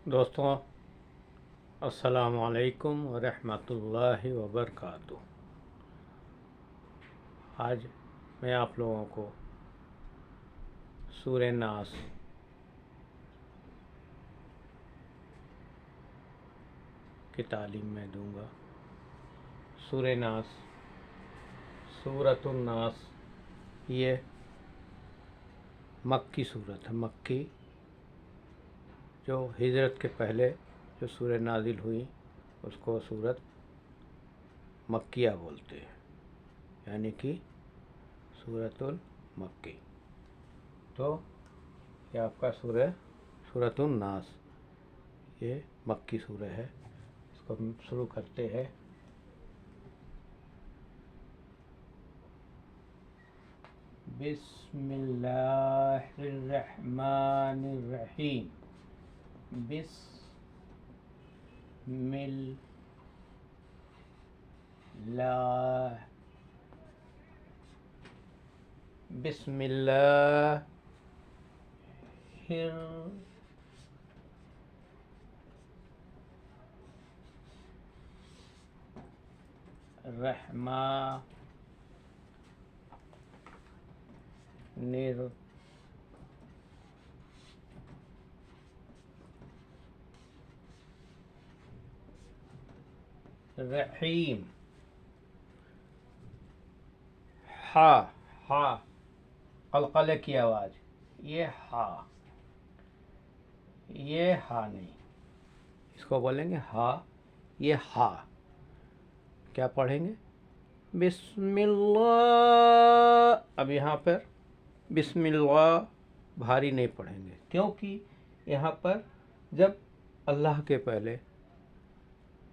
दोस्तों, अस्सलामु अलैकुम व रहमतुल्लाहि व बरकातुहू। आज मैं आप लोगों को सूरह नास की तालीम में दूंगा। सूरह नास, सूरतुन नास, ये मक्की सूरत है। मक्की, जो हिजरत के पहले जो सूरह नाजिल हुई उसको सूरत मक्किया बोलते हैं, यानी कि सूरतुल मक्की। तो ये आपका सूरतुन नास, ये मक्की सूरह है। इसको हम शुरू करते हैं। बिस्मिल्लाहिर्रहमानिर्रहीम। बिस्मिल्लाहिर्रहमानिर्रहीम। हा, हा, कलकले की आवाज़, ये हा, ये हा नहीं, इसको बोलेंगे हा। ये हा क्या पढ़ेंगे? बिस्मिल्लाह। अब यहाँ पर बिस्मिल्लाह भारी नहीं पढ़ेंगे, क्योंकि यहाँ पर जब अल्लाह के पहले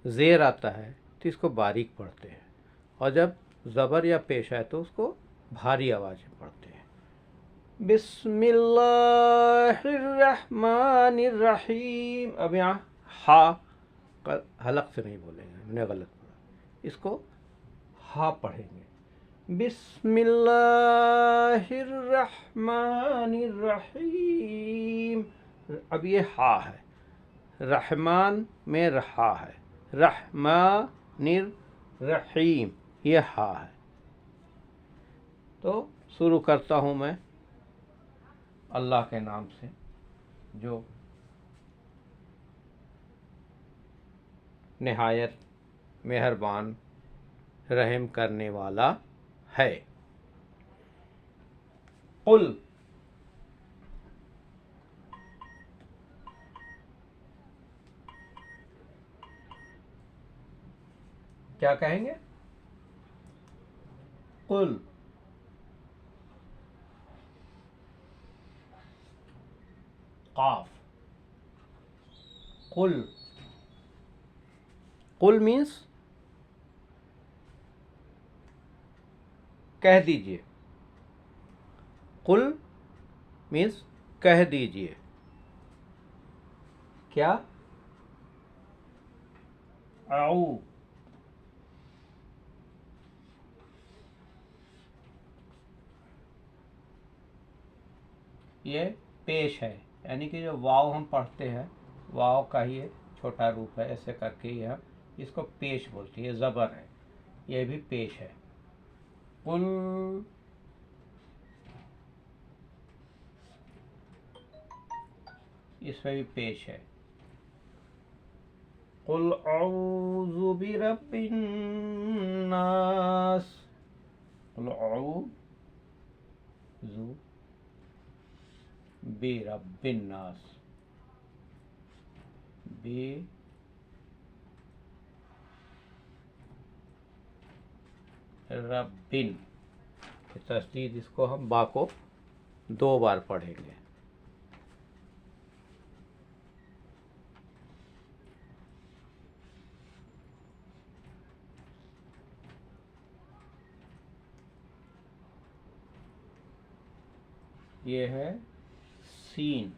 ज़ेर आता है तो इसको बारीक पढ़ते हैं, और जब ज़बर या पेश आए तो उसको भारी आवाज़ में पढ़ते हैं। बिस्मिल्लाहिर्रहमानिर्रहीम। अब यहाँ हा हलक से नहीं बोलेंगे, हमने गलत पढ़ा, इसको हा पढ़ेंगे। बिस्मिल्लाहिर्रहमानिर्रहीम। अब ये हा है, रहमान में रहा है, रहमानिर्रहीम ये हा है। तो शुरू करता हूँ मैं अल्लाह के नाम से, जो निहायत मेहरबान रहम करने वाला है। कुल, क्या कहेंगे? कुल, काफ, कुल। कुल मीन्स कह दीजिए। कुल मीन्स कह दीजिए। क्या? आऊ, ये पेश है, यानी कि जो वाव हम पढ़ते हैं, वाव का ही ये छोटा रूप है, ऐसे करके ये हम इसको पेश बोलते हैं। ये ज़बर है, ये भी पेश है। कुल, इसमें भी पेश है। कुल औज़ु बिरब्बिन नास। कुल औज़ु बिरब्बिन नास। बी रब्बिन, तस्दीद, इसको हम बा को 2 बार पढ़ेंगे। ये है सीन।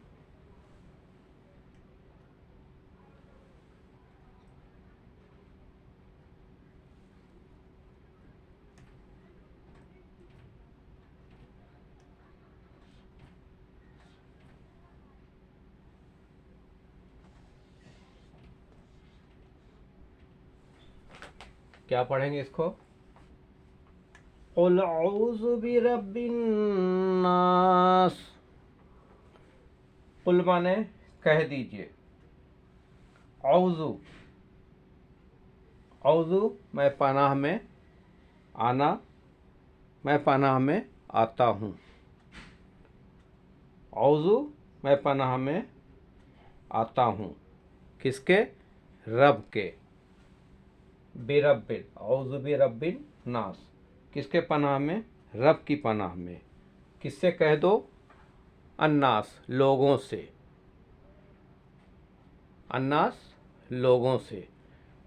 क्या पढ़ेंगे इसको? कुल औज़ु बिरब्बिन नास। कुल माने कह दीजिए, औज़ु, औज़ु मैं पनाह में, आना मैं पनाह में आता हूँ। औज़ु मैं पनाह में आता हूँ, किसके? रब के। बिरब्बिन, औज़ु बिरब्बिन नास, किसके पनाह में? रब की पनाह में। किससे कह दो? अन्नास, लोगों से। अन्नास, लोगों से।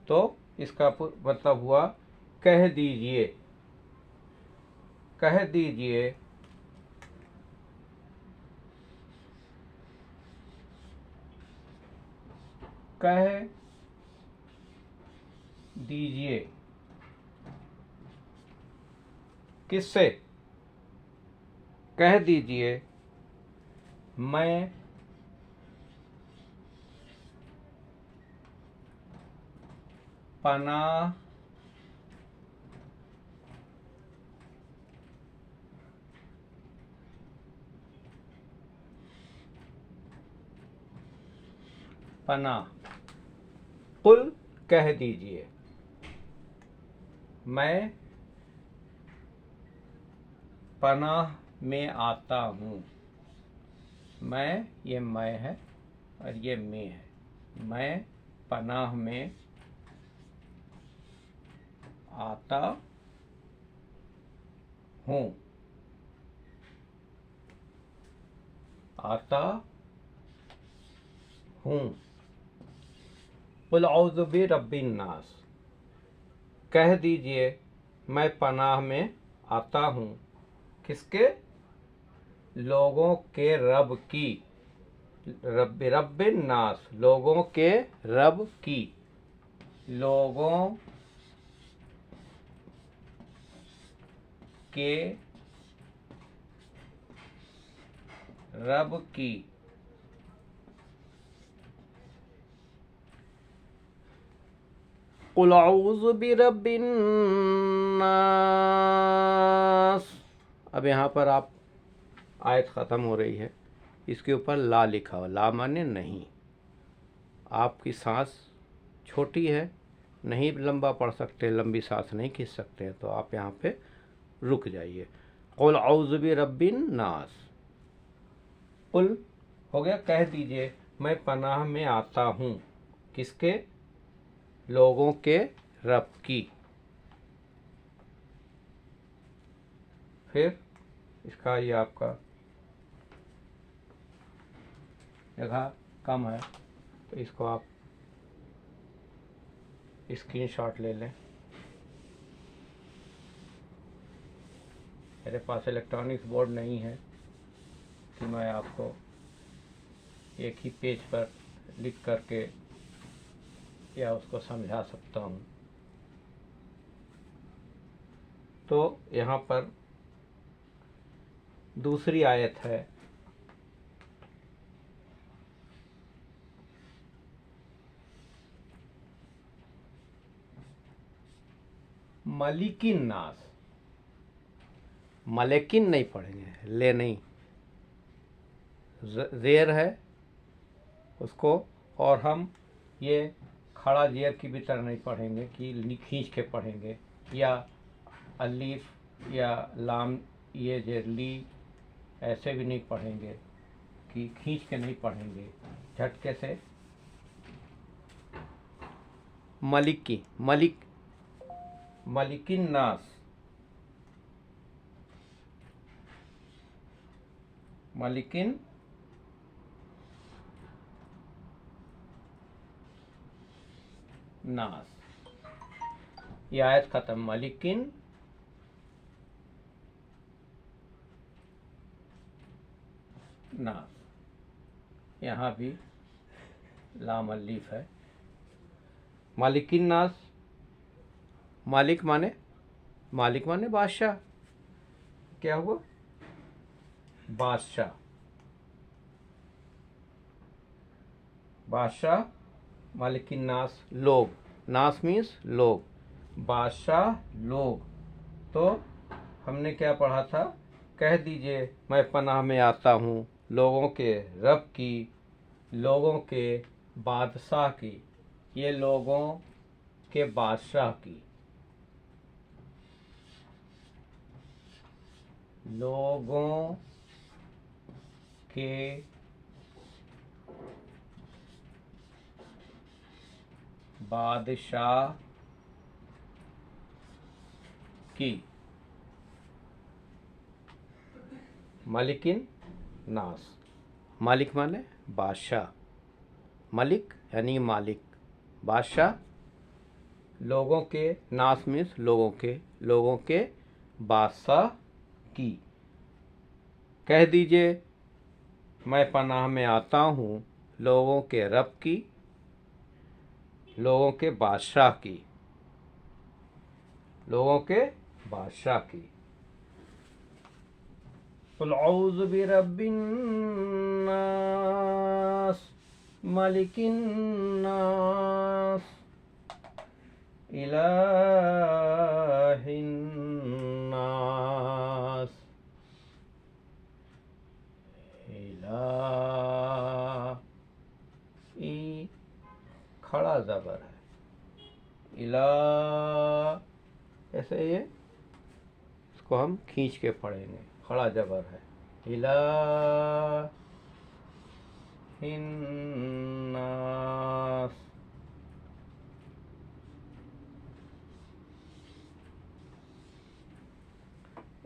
तो इसका मतलब हुआ कह दीजिए, कह दीजिए कह दीजिए, किससे? कह दीजिए मैं पनाह पनाह। कुल कह दीजिए मैं पनाह में आता हूँ। मैं, ये मैं है और ये में है। मैं पनाह में आता हूँ, आता हूँ। कुल औज़ु बिरब्बिन नास, कह दीजिए मैं पनाह में आता हूँ, किसके? लोगों के रब की। रब, रब्बिन नास, लोगों के रब की। लोगों के रब की। कुल औज़ु बिरब्बिन नास। अब यहाँ पर आप आयत ख़त्म हो रही है, इसके ऊपर ला लिखा हो। ला माने नहीं। आपकी सांस छोटी है, नहीं लंबा पढ़ सकते, लंबी सांस नहीं खींच सकते, तो आप यहाँ पे रुक जाइए। कुल औज़ु बिरब्बिन नास। कुल हो गया, कह दीजिए मैं पनाह में आता हूँ, किसके? लोगों के रब की। फिर इसका ये आपका जगह कम है, तो इसको आप स्क्रीनशॉट ले लें। मेरे पास इलेक्ट्रॉनिक्स बोर्ड नहीं है कि मैं आपको एक ही पेज पर लिख करके या उसको समझा सकता हूँ। तो यहाँ पर दूसरी आयत है, मलिकिन नास। मलेकिन नहीं पढ़ेंगे, ले नहीं, जेर है उसको, और हम ये खड़ा जेर की भी तरह नहीं पढ़ेंगे कि खींच के पढ़ेंगे, या अलीफ या लाम ये जेर ली ऐसे भी नहीं पढ़ेंगे कि खींच के नहीं पढ़ेंगे, झटके से। मलिकी, मलिक, मलिकिन नास, मलिकिन नास। ये आयत खत्म। मलिकिन नास। यहाँ भी लाम अलीफ है। मालिकिन नास, मालिक माने, मालिक माने बादशाह। क्या हुआ? बादशाह, बादशाह। मालिकिन नास, लोग। नास मीन्स लोग। बादशाह लोग। तो हमने क्या पढ़ा था? कह दीजिए मैं पनाह में आता हूँ लोगों के रब की, लोगों के बादशाह की। ये लोगों के बादशाह की, लोगों के बादशाह की, मलिकिन नास। मालिक माने बादशाह, मलिक यानी मालिक, बादशाह लोगों के, नास मीन्स लोगों के बादशाह की। कह दीजिए मैं पनाह में आता हूँ लोगों के रब की, लोगों के बादशाह की, लोगों के बादशाह की। कुल औज़ु बिरब्बिन नास, मलिकिन नास, इलाहिन नास। ई खड़ा ज़बर है, इला, ऐसे ये इसको हम खींच के पढ़ेंगे, खड़ा ज़बर है। इलाहिन नास,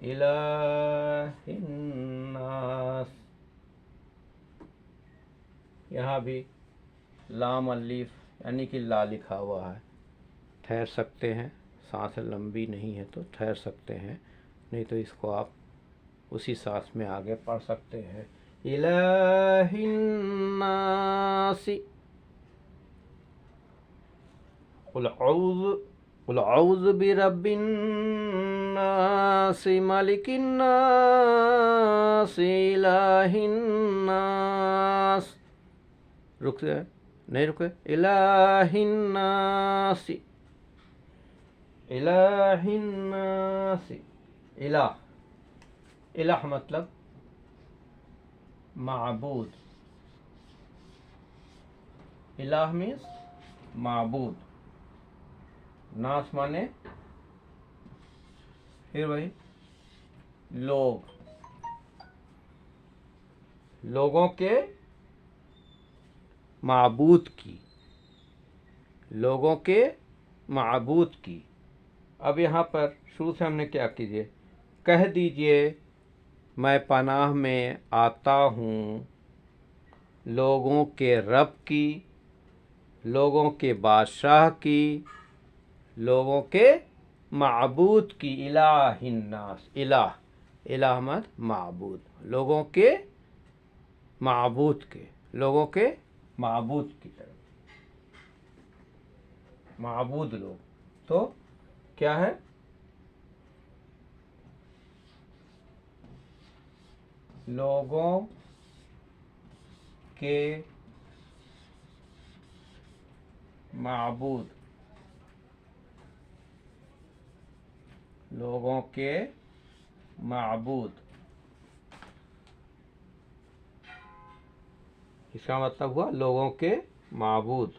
इलाहिन नास। यहाँ भी लाम अलीफ यानी कि ला लिखा हुआ है। ठहर सकते हैं, सांस लंबी नहीं है तो ठहर सकते हैं, नहीं तो इसको आप उसी सांस में आगे पढ़ सकते हैं। इलाहिन्नासी, कुल औज़ु बिरब्बिन्नासी, मलिकिन्नासी, इलाहिन्नास। रुक जाए, नहीं रुके। इलाहिन्नासी, इलाहिन्नासी। इलाह, इलाह मतलब माबूद। इलाह मीन्स माबूद। नास माने फिर वही लोग, लोगों के माबूद की, लोगों के माबूद की। अब यहाँ पर शुरू से हमने क्या कीजिए, कह दीजिए मैं पनाह में आता हूँ लोगों के रब की, लोगों के बादशाह की, लोगों के माबूद की। इलाहिन्नास, इलाह, इलाह मत माबूद, लोगों के माबूद के, लोगों के माबूद की तरफ, माबूद लोग। तो क्या है? लोगों के माबूद, लोगों के माबूद। इसका मतलब हुआ लोगों के माबूद।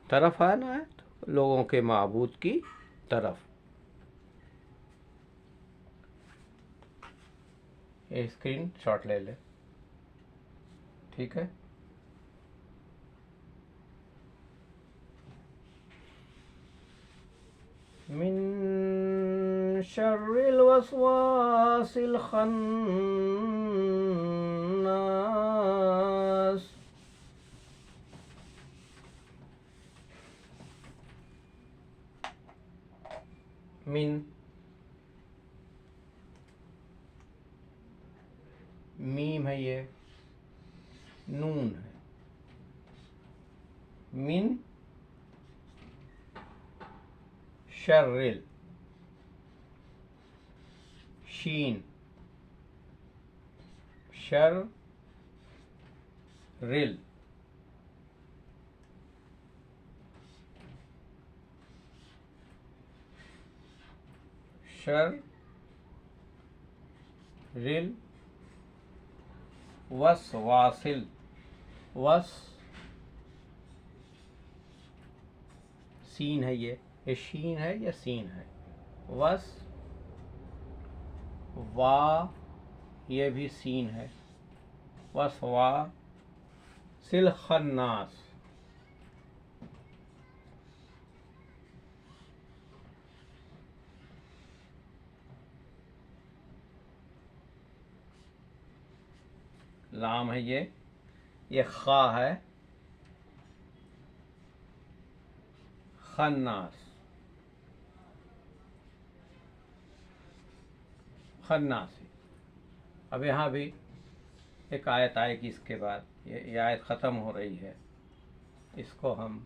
तरफ है ना, है तो लोगों के माबूद की तरफ। ये स्क्रीन शॉट ले ले, ठीक है। मिन शर्रिल वस्वासिल खन्नास, मिन, मीम है, ये नून है। मिन शर्रिल, शीन, शर रिल, शर रिल वसवासिल। वस सीन है, ये शीन है या सीन है। वस वा, ये भी सीन है। वसवा सिल खन्नास। लाम है ये खा है, खन्नास। खन्नासी। अब यहाँ भी एक आयत आएगी इसके बाद, ये आयत ख़त्म हो रही है, इसको हम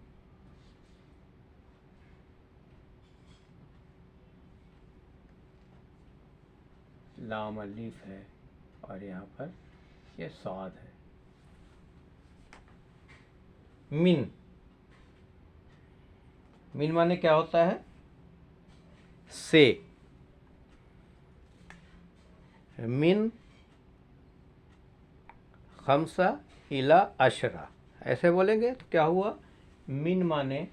लाम अलीफ है और यहाँ पर ये स्वाद है। मिन, मिन माने क्या होता है, से। मिन खमसा इला अशरा, ऐसे बोलेंगे तो क्या हुआ, मिन माने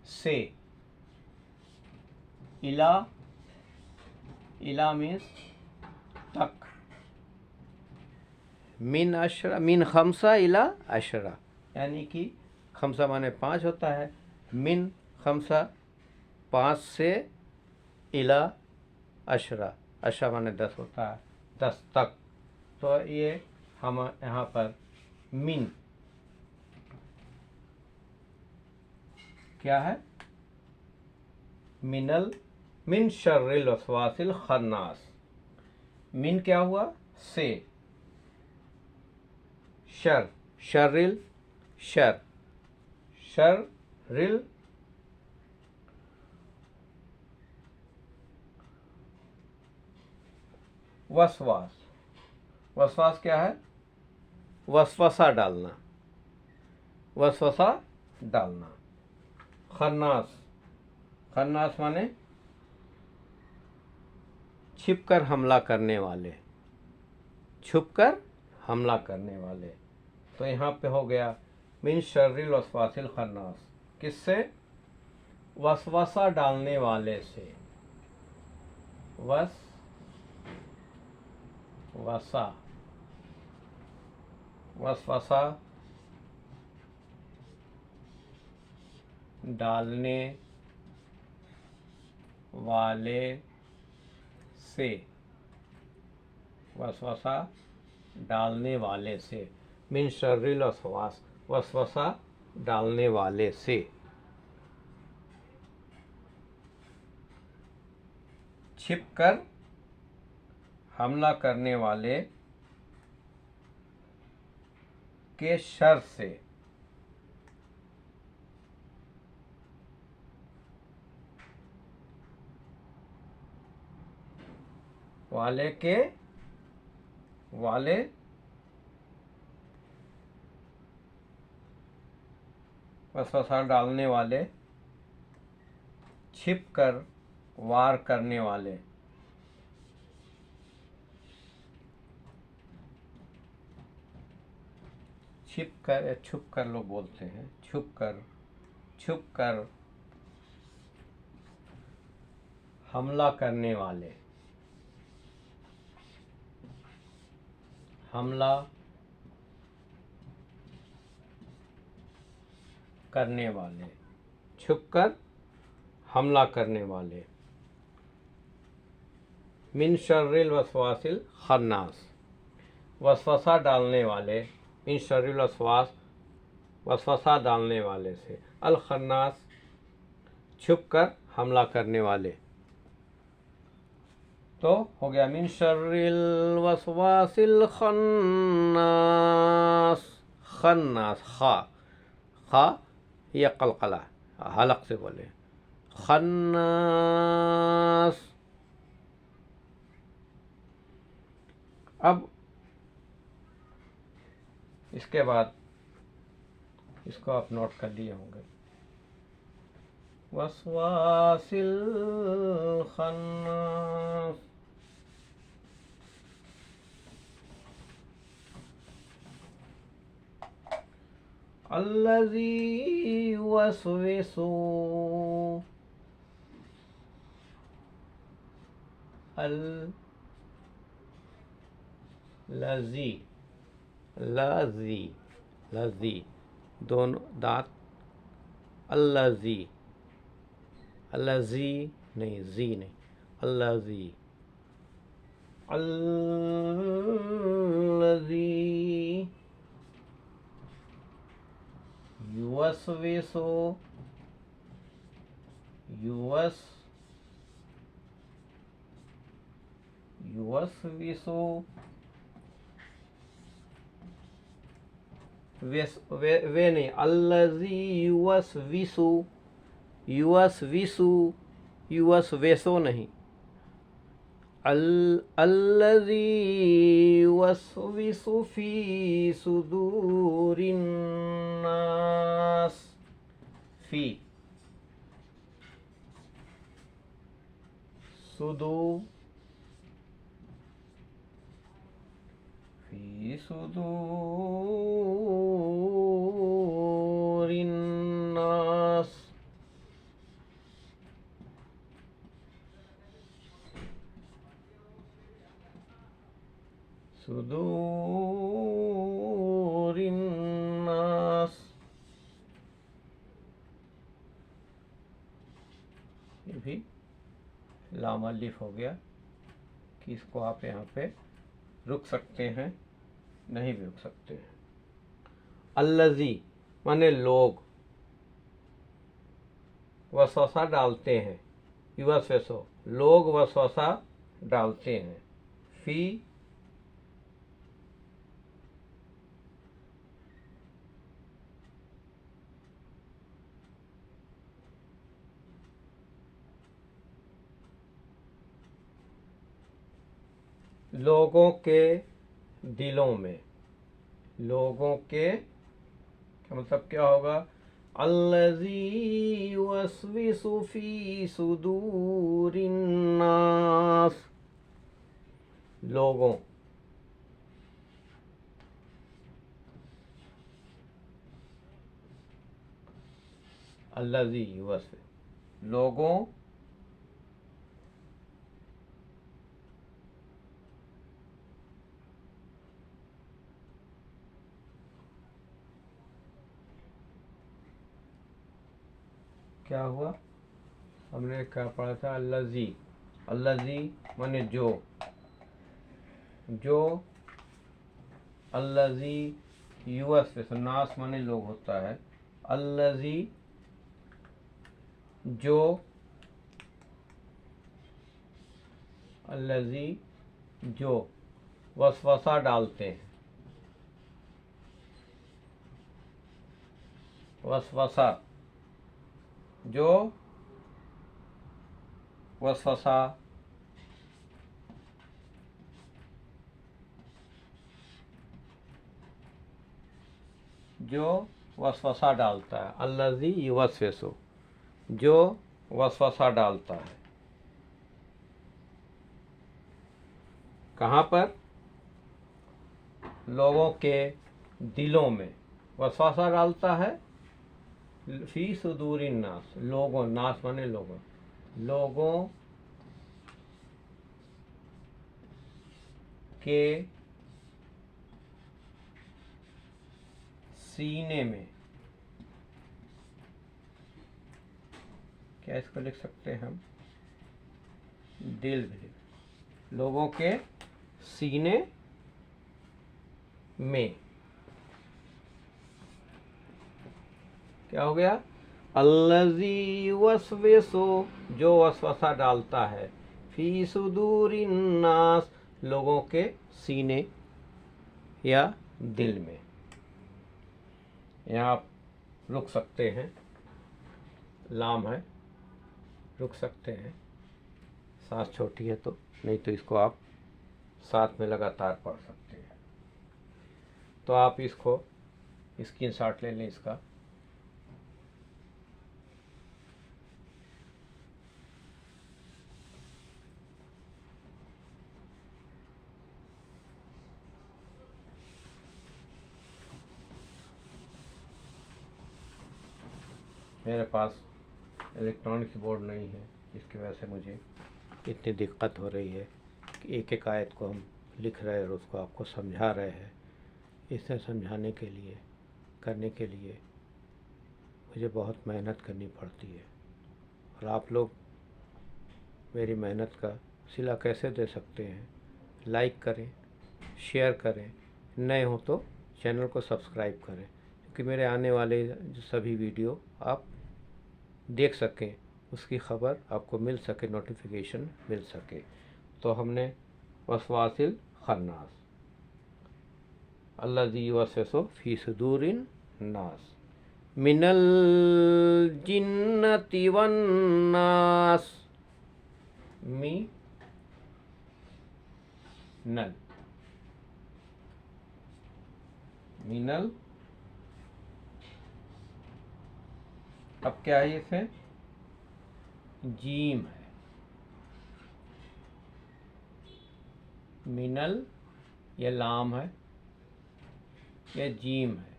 से, इला, इला मीन्स तक। मिन अशरा, मिन खमसा इला अशरा, यानी कि खमसा माने 5 होता है, मिन खमसा 5 से, इला अशरा, अशरा माने 10 होता है, 10 तक। तो ये हम यहाँ पर मिन क्या है, मिनल मिन शर्रिल वसवासिल खन्नास। मिन क्या हुआ, से, शर, शर्रिल, शर, शर्रिल वसवास। वसवास क्या है, वसवसा डालना, वसवसा डालना। खन्नास, खन्नास माने छिपकर हमला करने वाले, छुपकर हमला करने वाले। तो यहाँ पे हो गया मिन शर्रिल वसवासिल खन्नास, किससे, वसवसा डालने वाले से। वसा, वसवसा डालने वाले से, वसवसा डालने वाले से। मिन शर्रिल वसवास, वसवसा डालने वाले से। छिपकर हमला करने वाले के शर से। वाले के, वाले वसवसा डालने वाले, छिपकर वार करने वाले। छिप कर या छुप कर लोग बोलते हैं, छुप कर, छुप कर हमला करने वाले, हमला करने वाले, छुपकर हमला करने वाले। मिन शर्रिल वसवासिल खन्नास, वसवसा डालने वाले, मिन शर्रिल वसवास, वसवसा डालने वाले से, अल खन्नास छुपकर हमला करने वाले। तो हो गया मिन शर्रिल वसवासिल खन्नास। खन्नास, खा, खा या कलकला, हलक से बोले, खन्नास। अब इसके बाद इसको आप नोट कर लिए होंगे, वस्वासिल खन्नास। अल्लज़ी युवस्विसु लजी लजी लजी दोनों दांत। अल्लजी अल्लजी नहीं, जी नहीं, अल्लजी अल्लजी युवस्विसु युवस्विसु वे नहीं, अल्लजी युवस्विसु युवस्विसु नहीं, अल्लज़ी युवस्विसु फी सुदूरिन नास। फी सुदूरिन नास। सुदूरिन नास। ये भी लाम अलिफ हो गया कि इसको आप यहाँ पे रुक सकते हैं, नहीं भी रुक सकते हैं। अल्लज़ी माने लोग, वसवसा डालते हैं, युवस्विसु लोग वसवसा डालते हैं, फी लोगों के दिलों में। लोगों के क्या मतलब क्या होगा? अल्लज़ी युवस्विसु फी सुदूरिन नास। लोगों, अल्लज़ी युवस्विसु लोगों क्या हुआ? हमने क्या पढ़ा था? अल्लज़ी अल्लज़ी माने जो अल्लज़ी युवस्विसु नास माने लोग होता है। अल्लज़ी जो अल्लज़ी जो वसवसा डालते हैं। वसवसा जो वसवसा जो वसवसा डालता है। अल्लज़ी युवस्विसु जो वसवसा डालता है। कहाँ पर? लोगों के दिलों में वसवसा डालता है। फी सुदूरिन नास लोगों, नास माने लोगों के सीने में। क्या इसको लिख सकते हैं हम? दिल भी। लोगों के सीने में क्या हो गया? अल्लज़ी युवस्विसु जो वसवसा डालता है, फी सुदूरिन नास लोगों के सीने या दिल में। यहाँ आप रुक सकते हैं, लाम है, रुक सकते हैं, सांस छोटी है तो, नहीं तो इसको आप साथ में लगातार पढ़ सकते हैं। तो आप इसको स्क्रीनशॉट ले लें इसका। मेरे पास इलेक्ट्रॉनिक कीबोर्ड नहीं है, जिसकी वजह से मुझे इतनी दिक्कत हो रही है कि एक एक आयत को हम लिख रहे हैं और उसको आपको समझा रहे हैं। इसे समझाने के लिए, करने के लिए मुझे बहुत मेहनत करनी पड़ती है, और आप लोग मेरी मेहनत का सिला कैसे दे सकते हैं? लाइक करें, शेयर करें, नए हो तो चैनल को सब्सक्राइब करें, क्योंकि मेरे आने वाले जो सभी वीडियो आप देख सकें, उसकी ख़बर आपको मिल सके, नोटिफिकेशन मिल सके। तो हमने वसवासिल खन्नास अल्लज़ी युवस्विसु फ़ी सुदूरिन नास मिनल जिन्नति वन्नास। मिनल, अब क्या है इसमें? जीम है। मिनल ये लाम है, ये जीम है।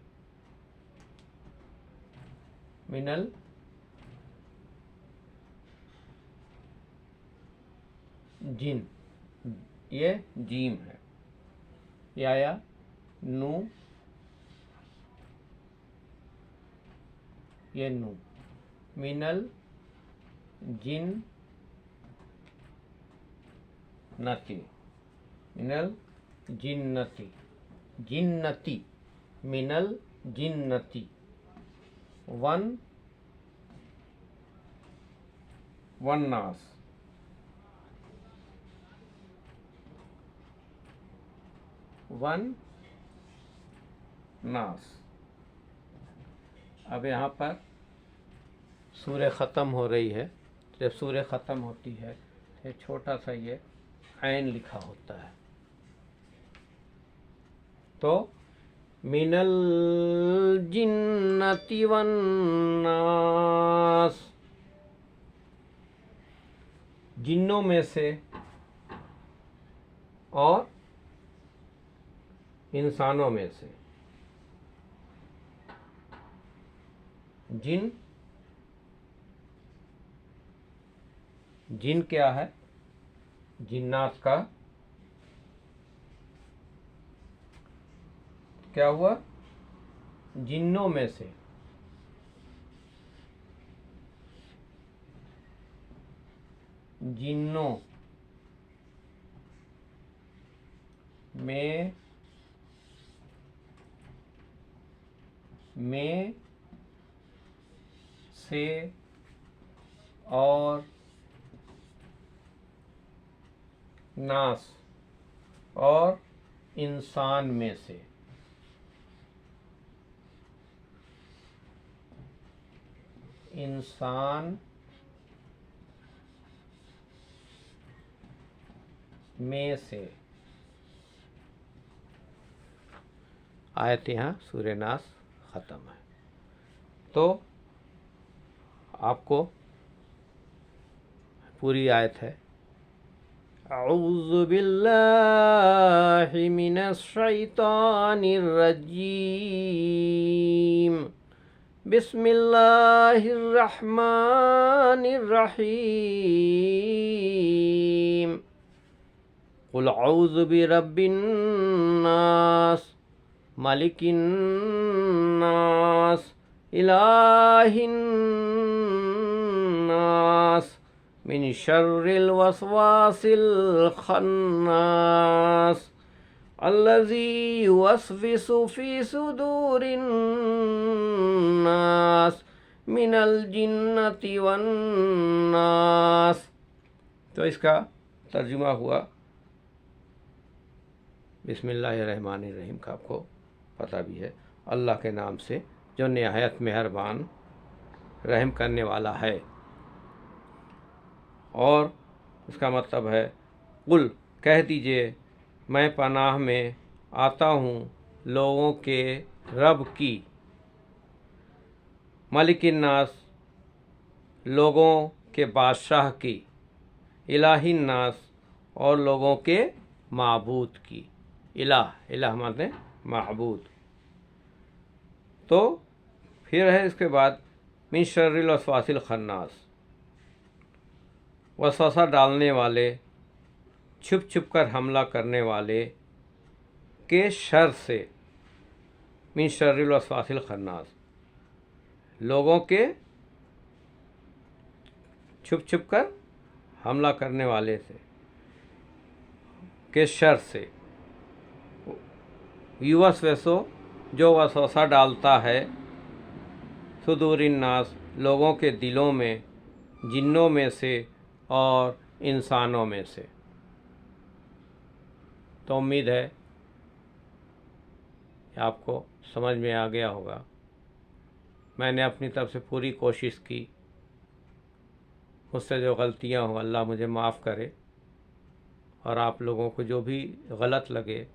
मिनल जिन, ये जीम है। ये आया नू, ये नू। मिनल जिन नती, मिनल जिन्नति, जिन्नति, मिनल जिन्नति। वन्नास, वन्नास। अब यहाँ पर सूरह ख़त्म हो रही है। जब सूरह ख़त्म होती है तो छोटा सा ये ऐन लिखा होता है। तो मिनल जिन्नति वन्नास, जिन्नों में से और इंसानों में से। जिन, जिन क्या है? जिन्नात का क्या हुआ? जिन्नों में से। जिन्नों में से और नास और इंसान में से। इंसान में से। आयत यहाँ सूरह नास ख़त्म है। तो आपको पूरी आयत है। अऊज़ु बिल्लाहि मिनश शैतानिर रजीम। बिस्मिल्लाहिर रहमानिर रहीम। कुल अऊज़ु बिरब्बिन नास, मालिकिन नास, इलाहिन नास, मिन शर्रिल वसवासिल खन्नास, अल्लज़ी युवस्विसु फ़ी सुदूरिन नास, मिनल जिन्नति वन्नास। तो इसका तर्जुमा हुआ, बिस्मिल्लाहिर्रहमानिर्रहीम का आपको पता भी है, अल्लाह के नाम से जो निहायत मेहरबान रहम करने वाला है। और इसका मतलब है, कुल कह दीजिए, मैं पनाह में आता हूँ लोगों के रब की, मलिकिन नास लोगों के बादशाह की, इलाहिन नास और लोगों के माबूद की। इलाह, इलाह माने माबूद। तो फिर है इसके बाद मिन शर्रिल वसवासिल खन्नास, वसवसा डालने वाले, छुप छुप कर हमला करने वाले के शर से। मिन शर्रिल वसवासिल खन्नास, लोगों के छुप छुप कर हमला करने वाले से के शर से। युवस्वसो, जो वसवसा डालता है, सुदूरिन नास, लोगों के दिलों में, जिन्नों में से और इंसानों में से। तो उम्मीद है कि आपको समझ में आ गया होगा। मैंने अपनी तरफ से पूरी कोशिश की। मुझसे जो गलतियां हो अल्लाह मुझे माफ़ करे, और आप लोगों को जो भी गलत लगे,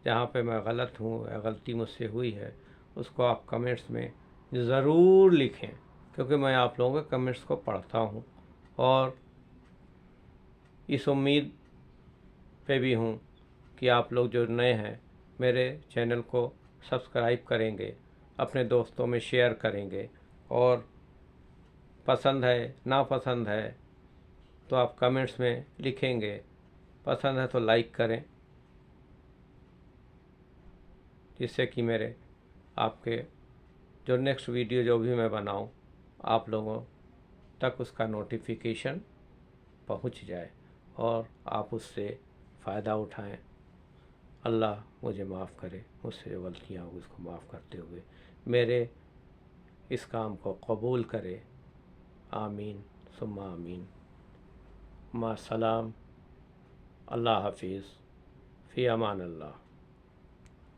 जहाँ पे मैं गलत हूँ या गलती मुझसे हुई है, उसको आप कमेंट्स में ज़रूर लिखें, क्योंकि मैं आप लोगों के कमेंट्स को पढ़ता हूँ और इस उम्मीद पे भी हूँ कि आप लोग जो नए हैं मेरे चैनल को सब्सक्राइब करेंगे, अपने दोस्तों में शेयर करेंगे, और पसंद है नापसंद है तो आप कमेंट्स में लिखेंगे, पसंद है तो लाइक करें, जिससे कि मेरे आपके जो नेक्स्ट वीडियो जो भी मैं बनाऊं, आप लोगों तक उसका नोटिफिकेशन पहुंच जाए और आप उससे फ़ायदा उठाएं। अल्लाह मुझे माफ़ करे, मुझसे जो गलतियाँ होगी उसको माफ़ करते हुए मेरे इस काम को कबूल करे। आमीन सुम्मा आमीन। मा सलाम। अल्लाह हाफिज़। फ़ी अमान अल्लाह।